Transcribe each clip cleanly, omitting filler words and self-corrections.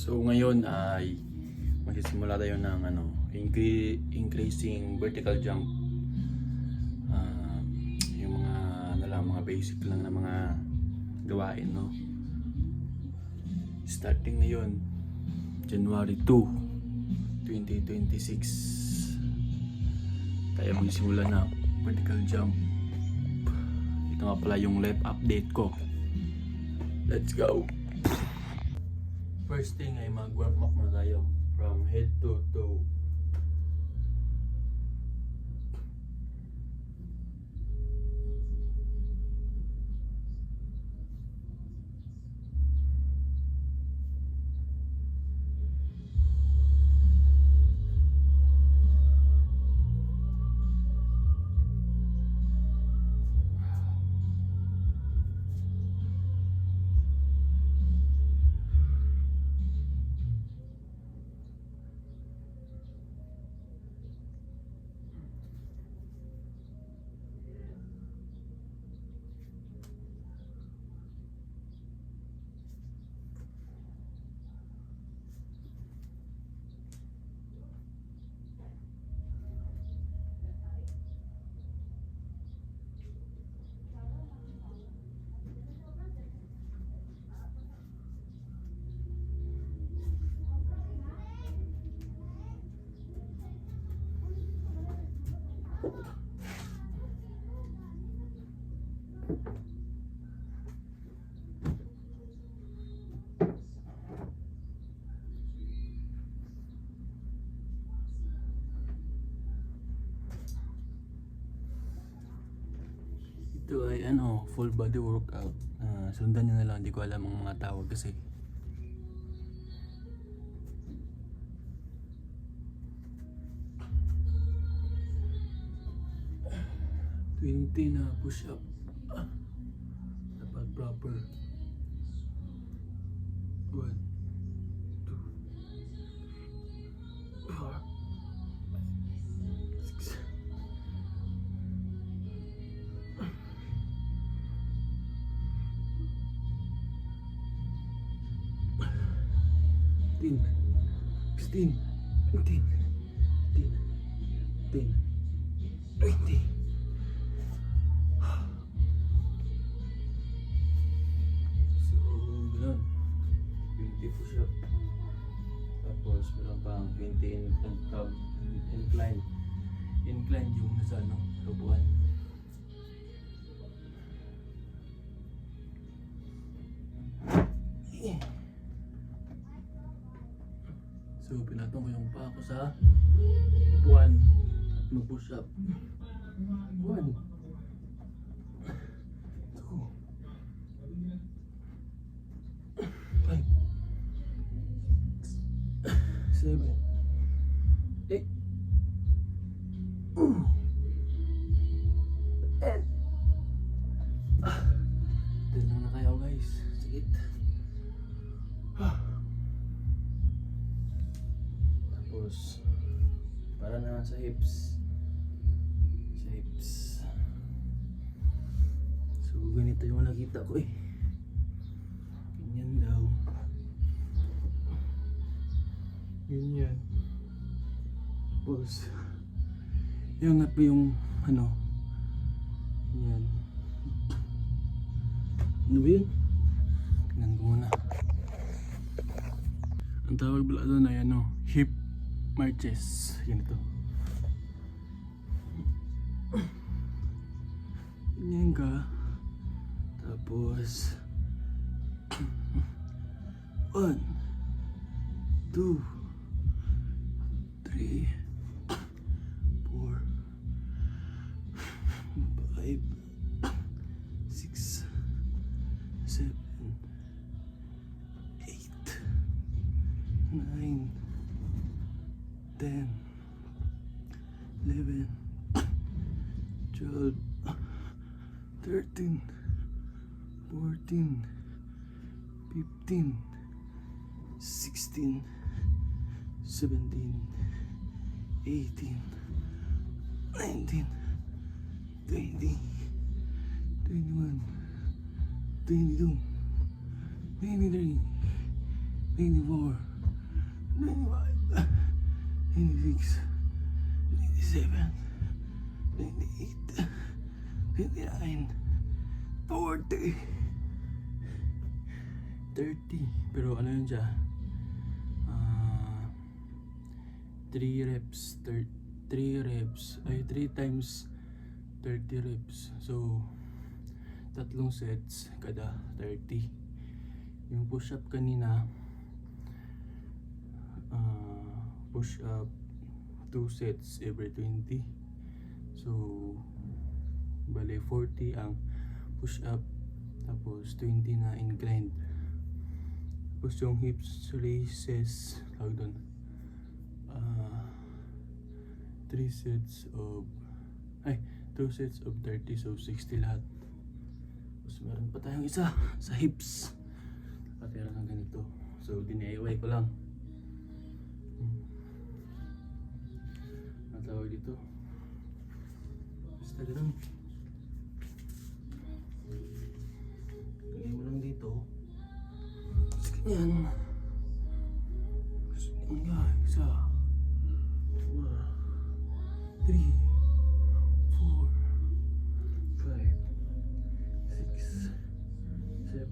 So ngayon ay magsisimula tayo ng increasing vertical jump. Yung mga mga basic lang na mga gawain, no. Starting ngayon January 2, 2026 tayo magsimula na vertical jump. Ito nga pala yung left update ko. Let's go. First thing ay mag-warm up muna tayo from head to toe. Ito ay full body workout. Sundan nyo na lang, hindi ko alam ang mga tawag kasi. Twenty na push up. Dapat proper. 1, 2, 4, 6. Tin, 16, 18, 10, 20. So, ganun. 20 push-up. Tapos, meron pang 20 incline. Incline yung nasa lubuan. So, pinatong ko yung paa ko sa upuan at mag-push up. 1, 2, 5, 7, 8, 10. 10 lang na kayo, guys. Sakit. Tapos, para na sa hips. Sa hips. So, ganito yung nakita ko eh. Ganyan daw. Ganyan. Tapos, iangat mo yung ganyan. Ano ba yun? Tingnan ko muna. Ang tawag pala doon ay hip marches. Ganito. Ganyan ka. Tapos 1, 2, 3, 4, 5, 6, 7, 8, 9, 10, 11, 12, 13, 14, 15, 16, 17, 18, 19, 20, 21, 22, 23, 24, 95, 96, 97, 98, 59, 40, 30. Pero ano yun siya? 3 reps, 3 reps, ay 3 times 30 reps. So, tatlong sets kada 30. Yung push-up kanina, push-up 2 sets every 20. So, bale 40 ang push-up, tapos 20 na inclined. Tapos yung hips raises, tawag doon, 3 sets of 2 sets of 30, so 60 lahat. Tapos meron pa tayong isa sa hips, patira ng ganito, so dinayaway ko lang. Ang tawag dito, basta ganun, lagay mo lang dito, tapos ganyan. Tapos ganyan, isa, 3, 4, 5, 6, 7,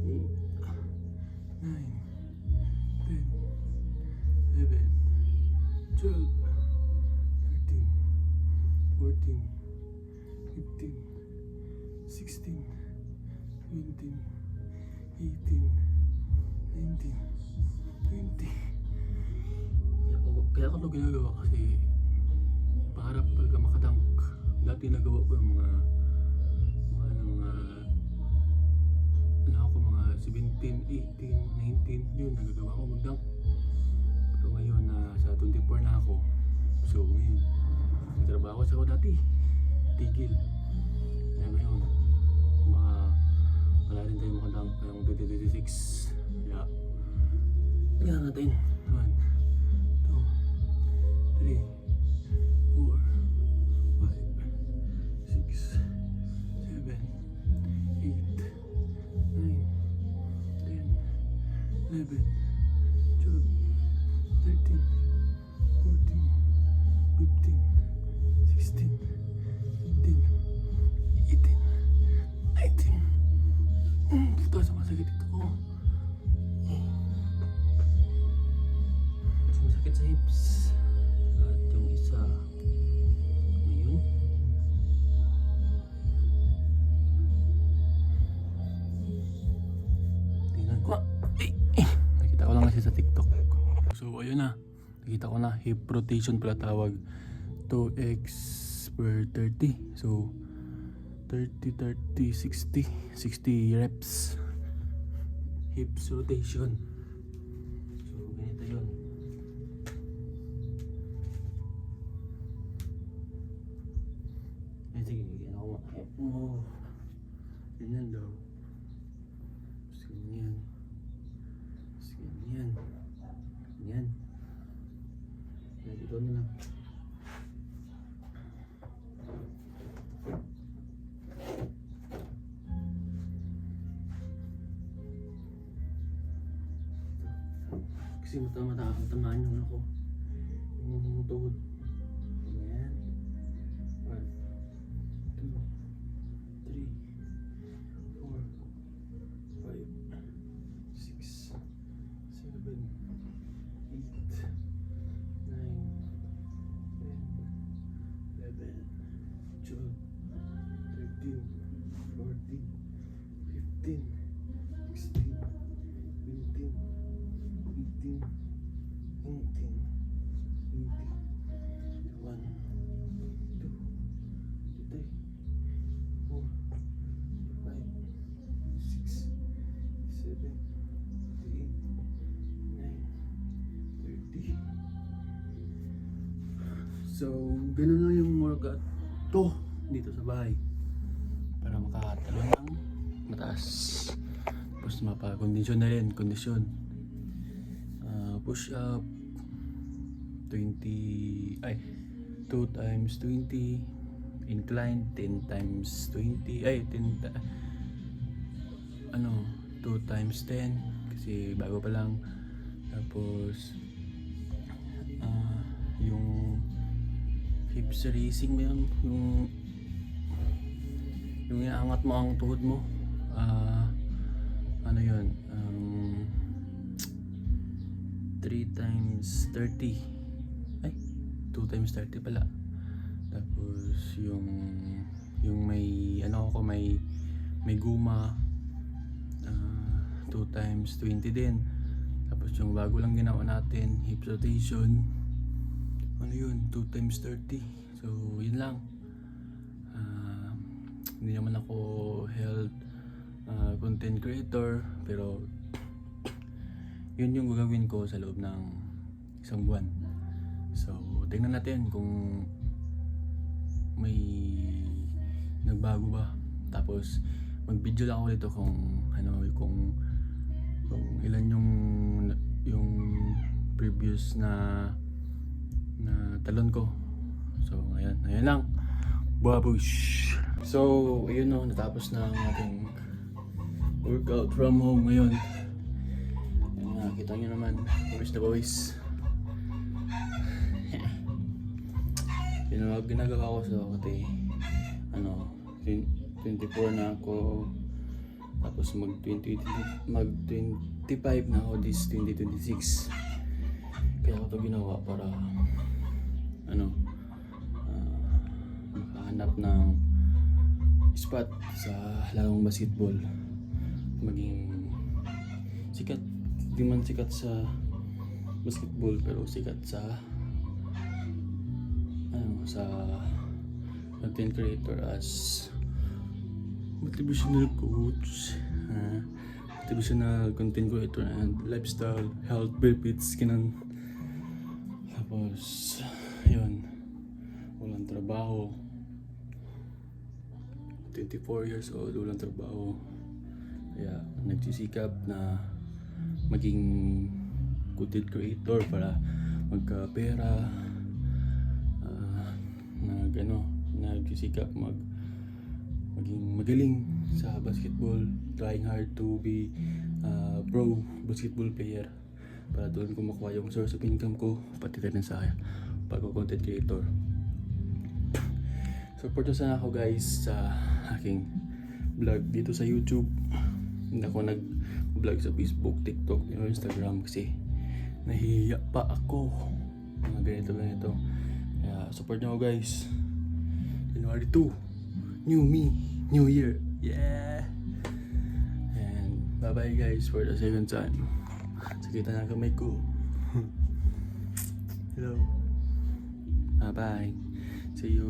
8, 9, 10, 11, 12, 13, 14, 15, 16, 17, 18, 19, 20. Kaya ko ito ginagawa kasi pangarap ko talaga makadunk. Dati nagawa ko yung mga 17, 18, 19, yun, nagagawa ko mag-dunk. Pero ngayon sa 24 na ako, so ngayon nagtrabaho ako dati, tigil. Kaya ngayon wala rin tayo makadunk ngayong 2026. Kaya tingnan natin. 1, 2, 3, 4, 5, 6, 7, 8, 9, 10, 11, 12, 13, 14, 15, 16, 17, 18, 19. Puta, sumasakit ito ko. Sumasakit sa hips. At yung isa ngayon, tingnan ko. Nakita ko lang kasi sa TikTok. So ayun na, nakita ko na, hip rotation pala tawag, 2x per 30. So 30, 60 reps hips rotation. So ganito yun. Sige, ganyan ako makahip mo. Ganyan daw. Tapos ganyan. Tapos ganyan. Ganyan. Kaya dito na lang. Kasi tamaan yung ako. Yung tuhod. Ganyan. 1, 2, 3, 4, 5, 6, 7, 8, 9, 10, 11, 12, 13, 14, 15, 16, 17, 18, 19, 20, 21, 2, 3, 4, 5, 6, 7, 8, 9, 30. So, ganun lang yung workout to dito sa bahay para makatalon ng mataas. Tapos mapakondisyon na rin, kondisyon. Push up 2 times 20, incline 10 times 20, 2 times 10 kasi bago pa lang, Tapos yung hips raising ba yun? Yung iaangat mo ang tuhod mo. Ano yun? 3 times 30. Ay, 2 times 30 pala. Tapos yung may ano ako, may guma, 2 times 20 din. Tapos yung bago lang ginawa natin, hip rotation, ano yun, 2 times 30. So yun lang. Hindi naman ako health content creator, pero yun yung gagawin ko sa loob ng isang buwan. So tingnan natin kung may nagbago ba. Tapos mag-video lang ako dito kung ano, kung ilan yung previous na talon ko. So ngayon lang. Babush. So ayun, no, natapos na ang ating workout from home ngayon. Kita nyo naman, boys na boys. Yun ang ginagawa ko sa kasi 24 na ako, tapos mag 25 na ako this 2026. Kaya ako to ginawa para makahanap ng spot sa larong basketball, maging sikat. Hindi man sikat sa basketball, pero sikat sa content creator as motivational coach, motivational content creator and lifestyle health benefits kinan. Tapos yun, walang trabaho, 24 years old, walang trabaho, kaya nagsisikap na maging content creator para magkapera. Nagsisikap maging magaling sa basketball, trying hard to be pro basketball player para doon ko makuha yung source of income ko, pati rin sa pag-content creator. Support nyo sana ako guys sa aking vlog dito sa YouTube. Hindi ako nag-vlog sa Facebook, TikTok, Instagram kasi nahihiya pa ako mga ganito. Kaya support nyo ako guys. January 2, new me, new year, yeah. And bye bye guys for the second time. Sakita na kamay ko. Hello. Bye bye. See you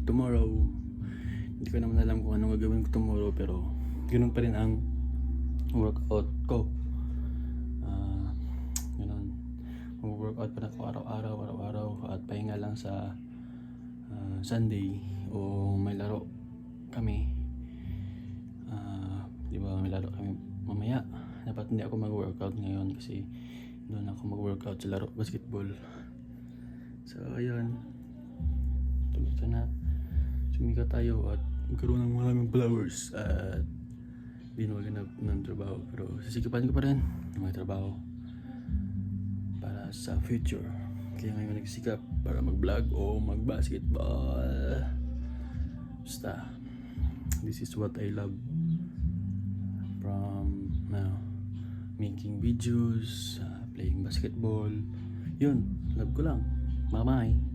tomorrow. Hindi ko naman alam kung anong gagawin ko tomorrow, pero ganoon pa rin ang workout ko. Ganoon. Mag-workout pa na ako araw-araw at pahinga lang sa Sunday o may laro kami. Di ba may laro kami mamaya? Dapat hindi ako mag-workout ngayon kasi doon ako mag-workout sa laro basketball. So ayun, tuloy na sumikat tayo at magkaroon ng maraming followers at di na maganap ng trabaho, pero sisikipan ko pa rin ng may trabaho para sa future. Kaya ngayon nagsikap para mag-vlog o mag-basketball. Basta, this is what I love. From making videos, playing basketball. Yun, love ko lang. Bye-bye.